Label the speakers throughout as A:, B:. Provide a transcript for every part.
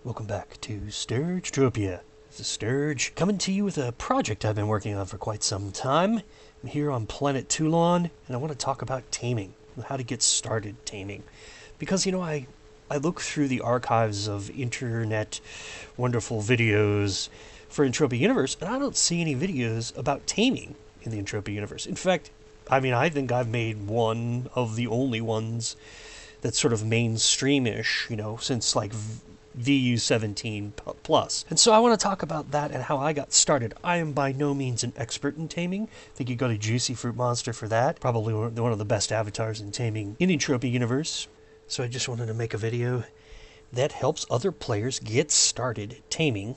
A: Welcome back to Sturgetropia. This is Sturge, coming to you with a project I've been working on for quite some time. I'm here on planet Toulon, and I want to talk about taming, how to get started taming. Because, I look through the archives of internet wonderful videos for Entropia Universe, and I don't see any videos about taming in the Entropia Universe. In fact, I think I've made one of the only ones that's sort of mainstream-ish, since like VU17 plus. And so I want to talk about that and how I got started. I am by no means an expert in taming. I think you go to Juicy Fruit Monster for that. Probably one of the best avatars in taming in Entropia Universe. So I just wanted to make a video that helps other players get started taming.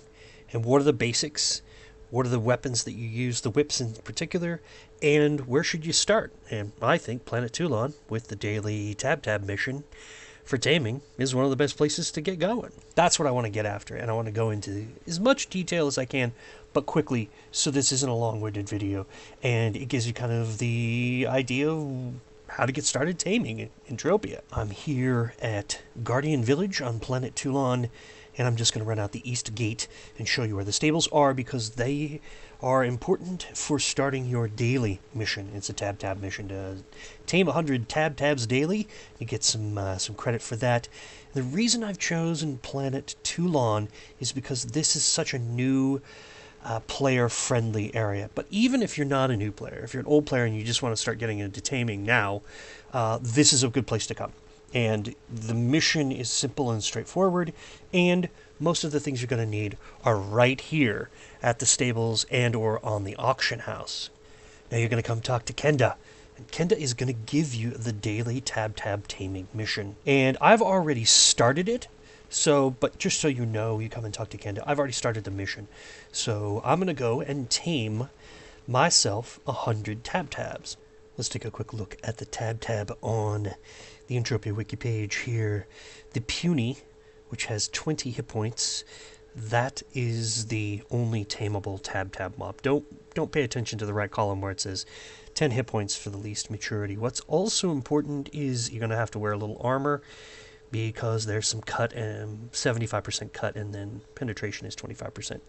A: And what are the basics? What are the weapons that you use, the whips in particular, and where should you start? And I think Planet Toulon, with the daily Tab mission for taming, is one of the best places to get going. That's what I want to get after, and I want to go into as much detail as I can, but quickly, so this isn't a long-winded video, and it gives you kind of the idea of how to get started taming Entropia. I'm here at Guardian Village on Planet Toulon, and I'm just going to run out the east gate and show you where the stables are, because they are important for starting your daily mission. It's a Tab mission to tame 100 Tabs daily. You get some credit for that. The reason I've chosen Planet Toulon is because this is such a new player-friendly area. But even if you're not a new player, if you're an old player and you just want to start getting into taming now, this is a good place to come. And the mission is simple and straightforward, and most of the things you're going to need are right here at the stables and or on the auction house. Now you're going to come talk to Kenda, and Kenda is going to give you the daily Tab taming mission. And I've already started it, but just so you know, you come and talk to Kenda, I've already started the mission. So I'm going to go and tame myself 100 Tabs. Let's take a quick look at the Tab on the Entropia wiki page here. The Puny, which has 20 hit points, that is the only tameable Tab mob. Don't pay attention to the right column where it says 10 hit points for the least maturity. What's also important is you're going to have to wear a little armor, because there's some cut, and 75% cut, and then penetration is 25%.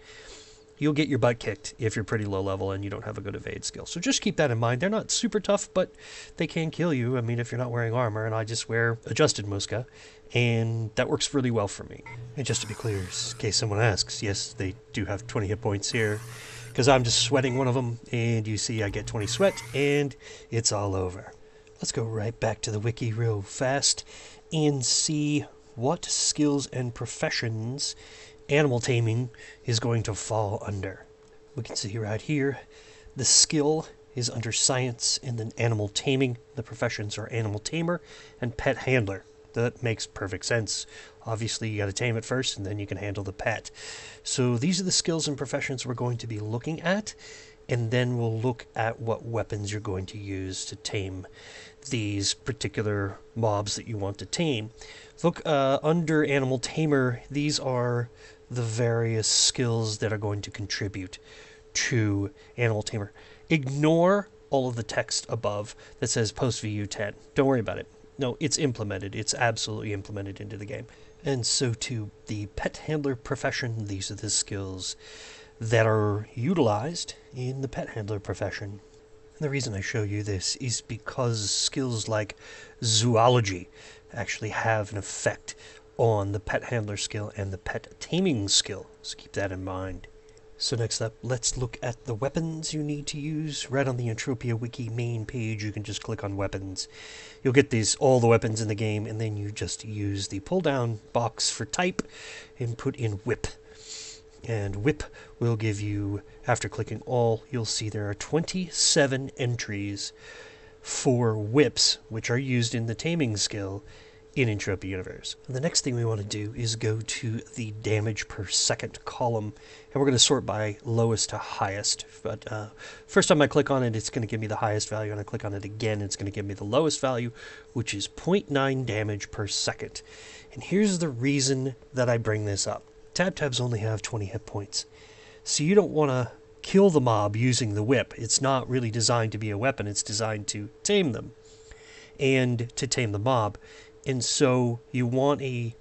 A: You'll get your butt kicked if you're pretty low level and you don't have a good evade skill. So just keep that in mind. They're not super tough, but they can kill you. If you're not wearing armor, and I just wear adjusted Muska, and that works really well for me. And just to be clear, in case someone asks, yes, they do have 20 hit points here, because I'm just sweating one of them, and you see I get 20 sweat, and it's all over. Let's go right back to the wiki real fast and see what skills and professions animal taming is going to fall under. We can see right here, the skill is under science, and then animal taming. The professions are animal tamer and pet handler. That makes perfect sense. Obviously, you got to tame it first, and then you can handle the pet. So these are the skills and professions we're going to be looking at, and then we'll look at what weapons you're going to use to tame these particular mobs that you want to tame. Look, under Animal Tamer, these are the various skills that are going to contribute to Animal Tamer. Ignore all of the text above that says post VU10. Don't worry about it. No, it's implemented. It's absolutely implemented into the game. And so too, the Pet Handler profession, these are the skills that are utilized in the Pet Handler profession. And the reason I show you this is because skills like zoology actually have an effect on the pet handler skill and the pet taming skill, so keep that in mind. So next up, let's look at the weapons you need to use. Right on the Entropia Wiki main page, you can just click on weapons. You'll get all the weapons in the game, and then you just use the pull-down box for type and put in whip. And whip will give you, after clicking all, you'll see there are 27 entries for whips, which are used in the taming skill in Entropia Universe. And the next thing we want to do is go to the damage per second column, and we're going to sort by lowest to highest. But first time I click on it, it's going to give me the highest value, and I click on it again, it's going to give me the lowest value, which is 0.9 damage per second. And here's the reason that I bring this up. Tabs only have 20 hit points, so you don't want to kill the mob using the whip. It's not really designed to be a weapon, it's designed to tame them and to tame the mob. And so you want a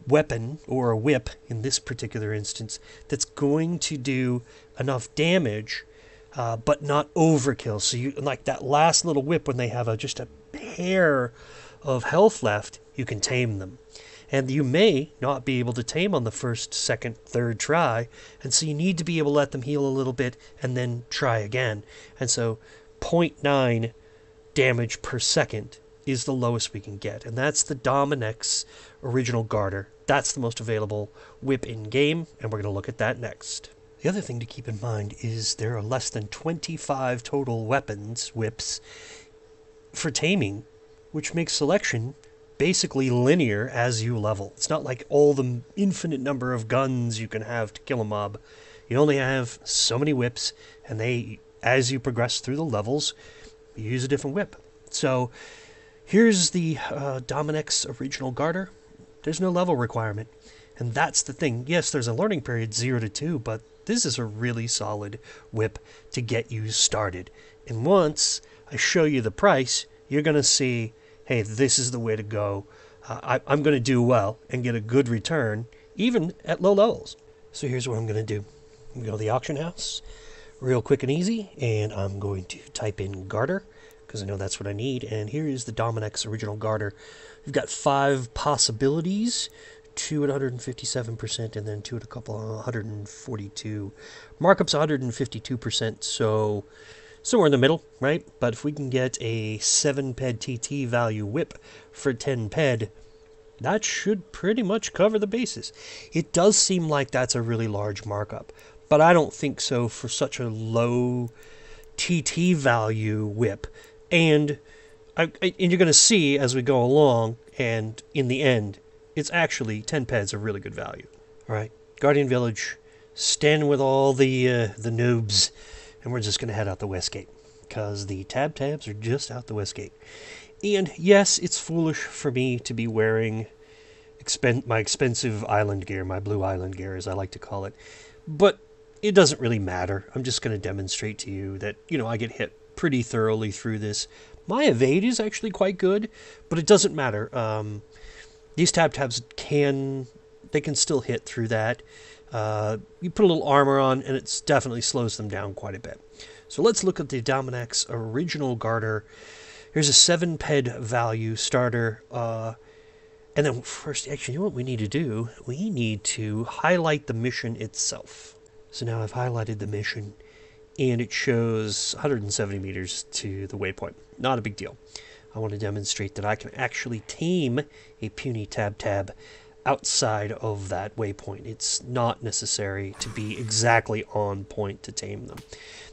A: weapon, or a whip in this particular instance, that's going to do enough damage, but not overkill. So you, like that last little whip, when they have just a hair of health left, you can tame them. And you may not be able to tame on the first, second, third try, and so you need to be able to let them heal a little bit and then try again. And so 0.9 damage per second is the lowest we can get, and that's the Dominex Original Garter. That's the most available whip in-game, and we're going to look at that next. The other thing to keep in mind is there are less than 25 total whips, for taming, which makes selection basically linear as you level. It's not like all the infinite number of guns you can have to kill a mob. You only have so many whips, and they, as you progress through the levels, you use a different whip. So here's the Dominex Original Garter. There's no level requirement, and that's the thing. Yes, there's a learning period 0 to 2, but this is a really solid whip to get you started. And once I show you the price, you're going to see, hey, this is the way to go. I'm going to do well and get a good return, even at low levels. So here's what I'm going to do. I'm going to go to the auction house, real quick and easy, and I'm going to type in Garter, because I know that's what I need. And here is the Dominex Original Garter. We've got 5 possibilities, 2 at 157%, and then 2 at a couple 142. Markup's 152%, so somewhere in the middle, right? But if we can get a 7 ped TT value whip for 10 ped, that should pretty much cover the bases. It does seem like that's a really large markup, but I don't think so for such a low TT value whip. And you're going to see as we go along, and in the end, it's actually 10 peds a really good value. All right, Guardian Village, standing with all the noobs, and we're just going to head out the west gate, because the tabs are just out the west gate. And yes, it's foolish for me to be wearing my expensive island gear, my blue island gear, as I like to call it. But it doesn't really matter. I'm just going to demonstrate to you that, I get hit pretty thoroughly through this. My evade is actually quite good, but it doesn't matter. These tabs can still hit through that. You put a little armor on, and it definitely slows them down quite a bit. So let's look at the Dominex Original Garter. Here's a 7 ped value starter. And then first, actually, you know what we need to do? We need to highlight the mission itself. So now I've highlighted the mission, and it shows 170 meters to the waypoint. Not a big deal. I want to demonstrate that I can actually tame a puny tab outside of that waypoint. It's not necessary to be exactly on point to tame them.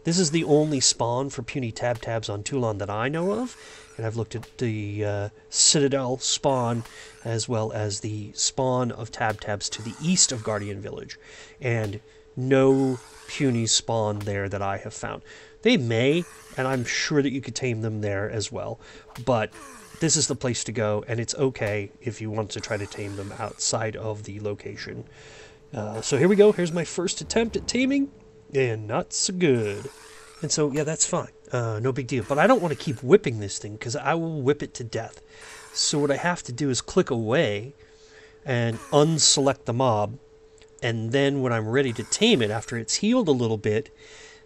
A: This is the only spawn for puny tabs on Toulon that I know of, and I've looked at the Citadel spawn as well as the spawn of tabs to the east of Guardian Village, and no puny spawn there that I have found. They may, and I'm sure that you could tame them there as well, but this is the place to go, and it's okay if you want to try to tame them outside of the location. So here we go. Here's my first attempt at taming, and not so good. And so, yeah, that's fine. No big deal. But I don't want to keep whipping this thing, because I will whip it to death. So what I have to do is click away and unselect the mob, and then when I'm ready to tame it, after it's healed a little bit,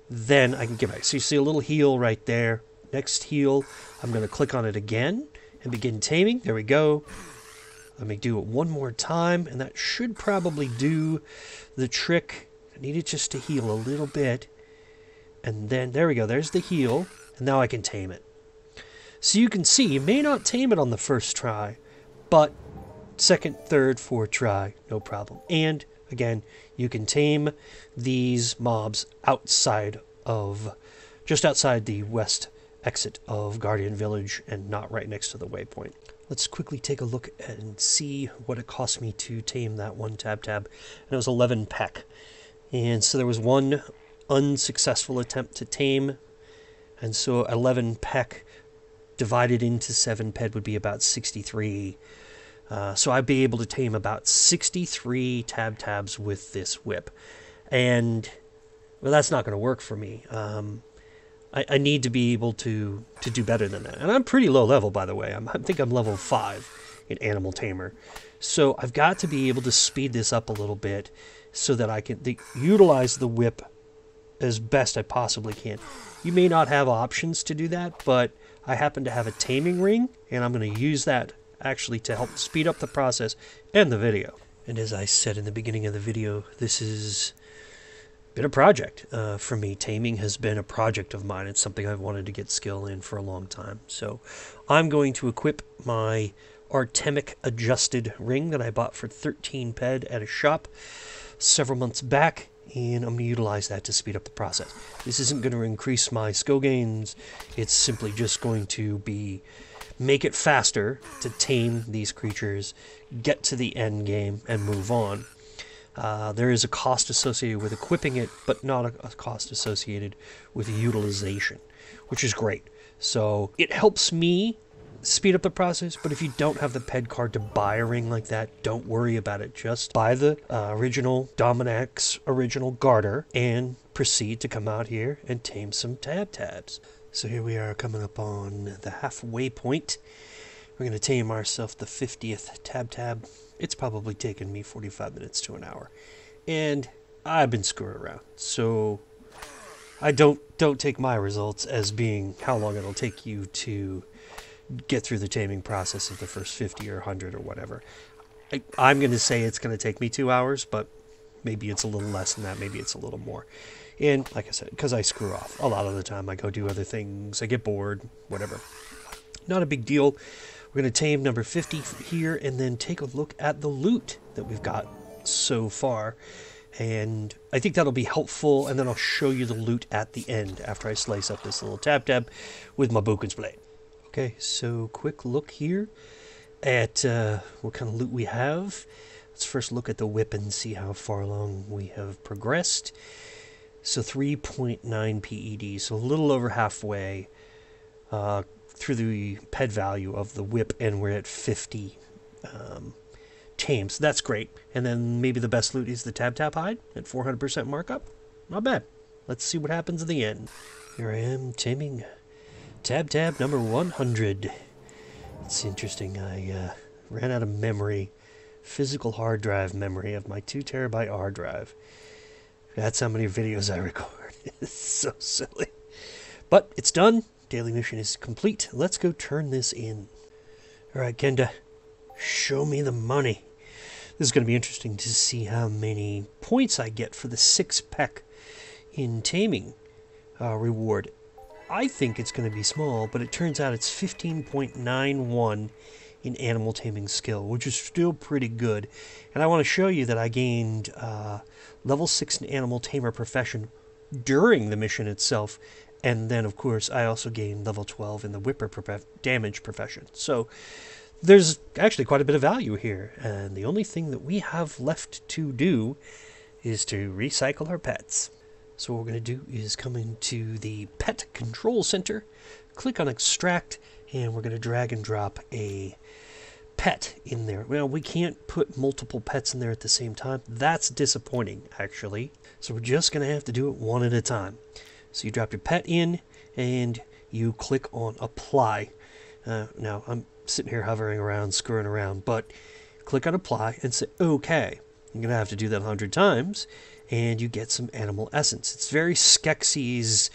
A: then I can get back. So you see a little heal right there. Next heal, I'm going to click on it again and begin taming. There we go. Let me do it one more time, and that should probably do the trick. I need it just to heal a little bit. And then, there we go. There's the heal, and now I can tame it. So you can see, you may not tame it on the first try, but second, third, fourth try, no problem. And again, you can tame these mobs just outside the west exit of Guardian Village and not right next to the waypoint. Let's quickly take a look and see what it cost me to tame that one tab, and it was 11 pek. And so there was one unsuccessful attempt to tame, and so 11 pek divided into 7 ped would be about 63. So I'd be able to tame about 63 tabs with this whip. And, well, that's not going to work for me. I need to be able to do better than that. And I'm pretty low level, by the way. I think I'm level 5 in Animal Tamer. So I've got to be able to speed this up a little bit so that I can utilize the whip as best I possibly can. You may not have options to do that, but I happen to have a taming ring, and I'm going to use that actually to help speed up the process and the video. And as I said in the beginning of the video, this has been a project for me. Taming has been a project of mine. It's something I've wanted to get skill in for a long time. So I'm going to equip my Artemic adjusted ring that I bought for 13 ped at a shop several months back, and I'm going to utilize that to speed up the process. This isn't going to increase my skill gains. It's simply just going to make it faster to tame these creatures, get to the end game, and move on. There is a cost associated with equipping it, but not a cost associated with utilization, which is great. So it helps me speed up the process, but if you don't have the ped card to buy a ring like that, don't worry about it. Just buy the original Dominac's original garter and proceed to come out here and tame some tabs. So here we are coming up on the halfway point. We're going to tame ourselves the 50th tab. It's probably taken me 45 minutes to an hour. And I've been screwing around. So I don't take my results as being how long it'll take you to get through the taming process of the first 50 or 100 or whatever. I'm going to say it's going to take me 2 hours, but maybe it's a little less than that. Maybe it's a little more. And like I said, because I screw off a lot of the time, I go do other things, I get bored, whatever. Not a big deal. We're going to tame number 50 here and then take a look at the loot that we've got so far. And I think that'll be helpful, and then I'll show you the loot at the end after I slice up this little tab with my Boken's blade. Okay, so quick look here at what kind of loot we have. Let's first look at the whip and see how far along we have progressed. So 3.9 PED, so a little over halfway through the ped value of the whip, and we're at 50 tames. That's great. And then maybe the best loot is the tab hide at 400% markup. Not bad. Let's see what happens at the end. Here I am taming tab number 100. It's interesting. I ran out of memory, physical hard drive memory of my 2 terabyte hard drive. That's how many videos I record. It's so silly. But it's done. Daily mission is complete. Let's go turn this in. Alright, Kenda, show me the money. This is going to be interesting to see how many points I get for the 6 peck in taming reward. I think it's going to be small, but it turns out it's 15.91 in animal taming skill, which is still pretty good. And I want to show you that I gained level 6 in animal tamer profession during the mission itself, and then of course I also gained level 12 in the whipper damage profession. So there's actually quite a bit of value here, and the only thing that we have left to do is to recycle our pets. So what we're going to do is come into the Pet Control Center, click on Extract, and we're going to drag and drop a pet in there. Well, we can't put multiple pets in there at the same time. That's disappointing, actually. So we're just going to have to do it one at a time. So you drop your pet in, and you click on Apply. Now, I'm sitting here hovering around, screwing around, but click on Apply and say OK. You're going to have to do that 100 times, and you get some animal essence. It's very Skeksis,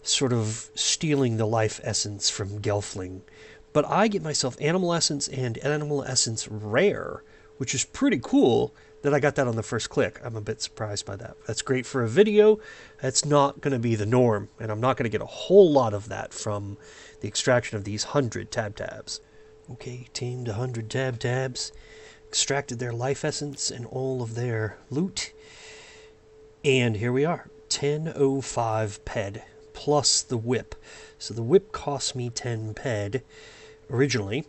A: sort of stealing the life essence from Gelfling. But I get myself animal essence and animal essence rare, which is pretty cool that I got that on the first click. I'm a bit surprised by that. That's great for a video. That's not going to be the norm, and I'm not going to get a whole lot of that from the extraction of these 100 tabs. Okay, tamed 100 tabs. Extracted their life essence and all of their loot. And here we are, 1005 ped plus the whip. So the whip cost me 10 ped originally,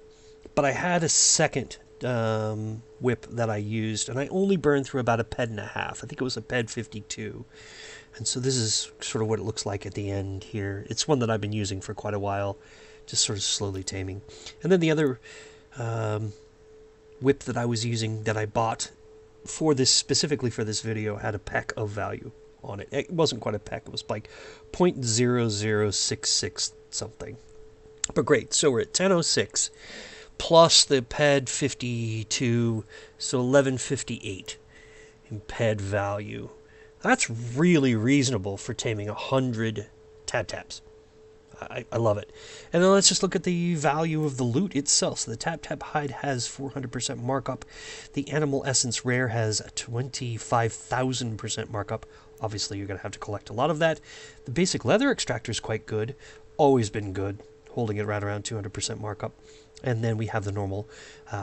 A: but I had a second whip that I used, and I only burned through about a ped and a half. I think it was a ped 52. And so this is sort of what it looks like at the end here. It's one that I've been using for quite a while, just sort of slowly taming. And then the other whip that I was using that I bought for this, specifically for this video, had a peck of value on it. It wasn't quite a peck, it was like 0.0066 something. But great, so we're at 1006 plus the PED 52, so 1158 in PED value. That's really reasonable for taming 100 Tap-Taps. I love it. And then let's just look at the value of the loot itself. So the Tap-Tap hide has 400% markup. The Animal Essence Rare has a 25,000% markup. Obviously, you're going to have to collect a lot of that. The basic leather extractor is quite good. Always been good, holding it right around 200% markup. And then we have the normal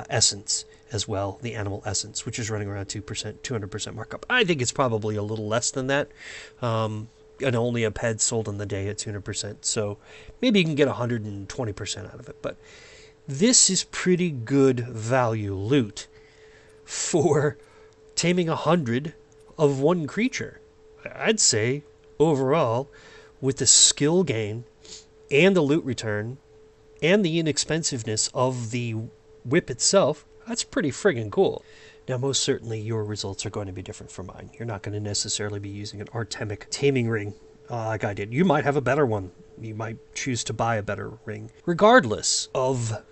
A: essence as well, the Animal Essence, which is running around 200% markup. I think it's probably a little less than that. And only a PED sold on the day at 200%. So maybe you can get 120% out of it. But this is pretty good value loot for taming 100 of one creature. I'd say overall, with the skill gain and the loot return and the inexpensiveness of the whip itself, that's pretty friggin' cool. Now, most certainly your results are going to be different from mine. You're not going to necessarily be using an Artemic taming ring like I did. You might have a better one. You might choose to buy a better ring. Regardless of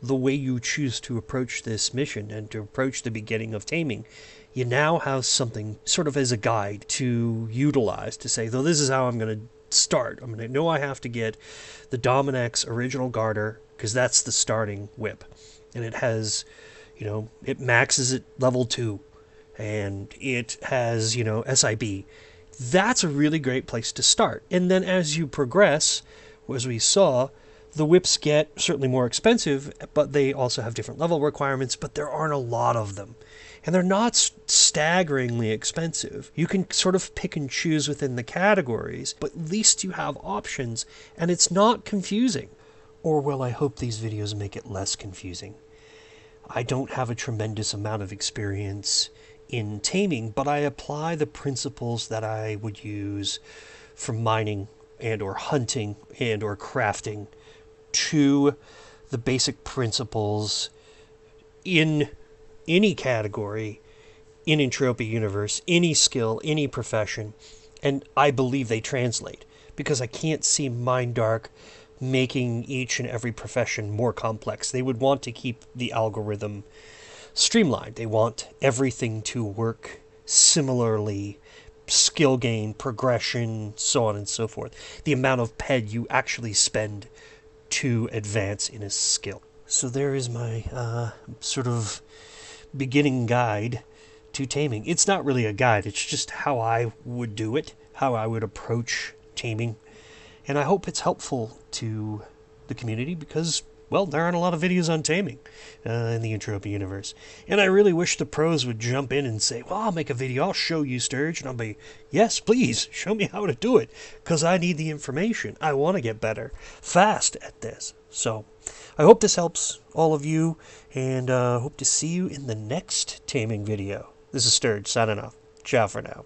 A: the way you choose to approach this mission and to approach the beginning of taming, you now have something sort of as a guide to utilize to say, though, this is how I'm going to start. I'm going to know I have to get the Dominax Original Garter because that's the starting whip. And it has, you know, it maxes at level 2 and it has, you know, SIB. That's a really great place to start. And then as you progress, as we saw, the whips get certainly more expensive, but they also have different level requirements, but there aren't a lot of them. And they're not staggeringly expensive. You can sort of pick and choose within the categories, but at least you have options, and it's not confusing. Or, well, I hope these videos make it less confusing. I don't have a tremendous amount of experience in taming, but I apply the principles that I would use for mining and or hunting and or crafting to the basic principles in any category, in Entropy Universe, any skill, any profession, and I believe they translate, because I can't see Mindark making each and every profession more complex. They would want to keep the algorithm streamlined. They want everything to work similarly, skill gain, progression, so on and so forth. The amount of PED you actually spend to advance in a skill. So there is my sort of beginning guide to taming. It's not really a guide, it's just how I would do it, how I would approach taming. And I hope it's helpful to the community because, well, there aren't a lot of videos on taming in the Entropy universe. And I really wish the pros would jump in and say, well, I'll make a video, I'll show you, Sturge. And I'll be, yes, please, show me how to do it, because I need the information. I want to get better fast at this. So I hope this helps all of you, and hope to see you in the next taming video. This is Sturge, signing off. Ciao for now.